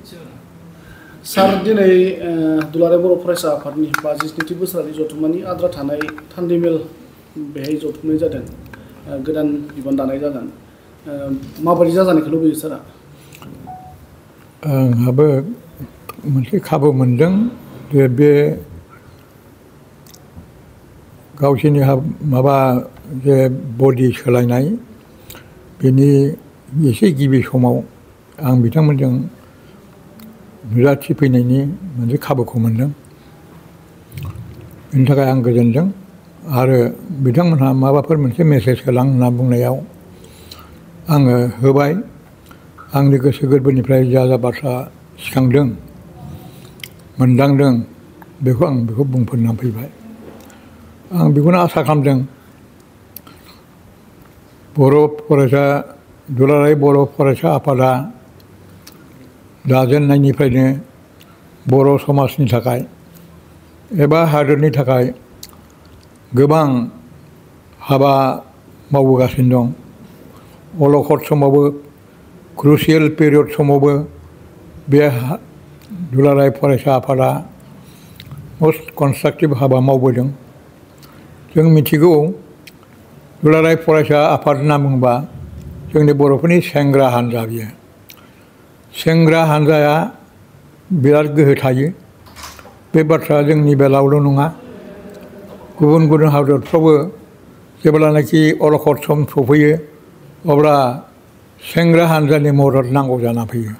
सार दिनै दुलाराय बर' फरायसा आफादनि 52थि बोसोरारि जथुम्मानि आद्रा थानाय थान्दैमेल बेहाय जथुमनाय जादों गोदान बिबान दानाय जागोन माबायदि जाजानायखौ लुबैयो सारा? आंहाबो मोनसे खाबु मोनदों जे बे गावसोरनि माबा जे बडि सोलायनाय बेनि एसे गिबि समाव आं बिथांमोनजों नुजाथिफैनायनि मोनसे खाबुखौ मोनदों। बेनि थाखाय आं गोजोनदों आरो बिथांमोनहा माबाफोर मोनसे मेसेज होलां होनना बुंनायाव आङो होबाय। आंनि गोसो गोरबोनिफ्राय जा बाथ्रा सिखांदों मोनदांदों बेखौ आं बुंफोरना फैबाय। आं बेखौनो आसा खालामदों दुलाराय बर' फरायसा आफादा दाजेननायनिफ्रायनो बर' समाजनि थाखाय एबा हादोरनि थाखाय गोबां हाबा मावबोगासिनो दं। अलखद समावबो क्रुसियेल पिरियड समावबो बे दुलाराय फरायसा आफादा मस्ट कनस्ट्राक्टिभ हाबा मावबोदों। जों मिथिगौ दुलाराय फरायसा आफाद होनना बुङोबा जोंनि बर'फोरनि सेंग्रा हान्जा बियो। सेंग्रा हान्जाया बिराद गोहो थायो। बे बाथ्राया जोंनि बेलायावल' नङा, गुबुन गुबुन हादरफ्रावबो जेब्लानाखि अलखद सम सफैयो अब्ला सेंग्रा हान्जानि मदद नांगौ जाना फैयो।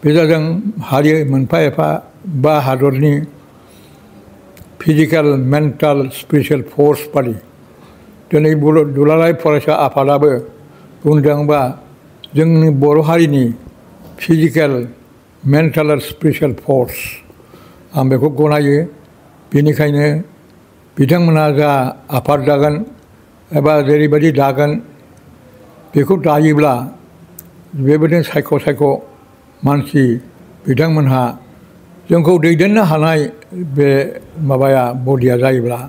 बे जादों हारि मोनफा एफा बा हादरनि फिजिकेल, मेन्टेल, स्पिरिचुवेल फर्स बादि। दिनै दुलाराय फरायसा आफादाबो बुंदोंबा जोंनि बर' हारिनि फिजिकेल, मेन्टेल आरो स्पिरिचुवेल फर्स आं बेखौ गनायो। बेनिखायनो बिथांमोनहा जा आफाद दागोन एबा जेरैबायदि दागोन बेखौ दायोब्ला बेबायदिनो सायख' मानसि बिथांमोनहा जोंखौ दैदेननो हानाय बे माबाया बडिया जायोब्ला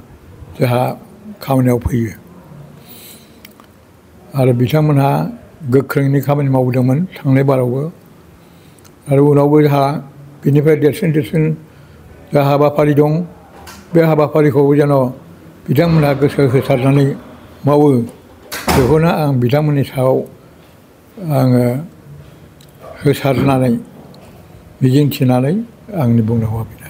जोंहा खामानियाव फैयो। आरो बिथांमोनहा गोख्रोङै खामानि मावदोंमोन थांनाय बारावबो आरो उनावबो जोंहा बिनिफ्राय देरसिन जा हाबाफारि दं बे हाबाफारिखौ जेन' बिथांमोनहा गोसो होसारनानै मावो बेखौनो आं बिथांमोननि सायाव आङो होसारनानै मिजिंथिनानै आंनि बुंनांगौआ बेनो।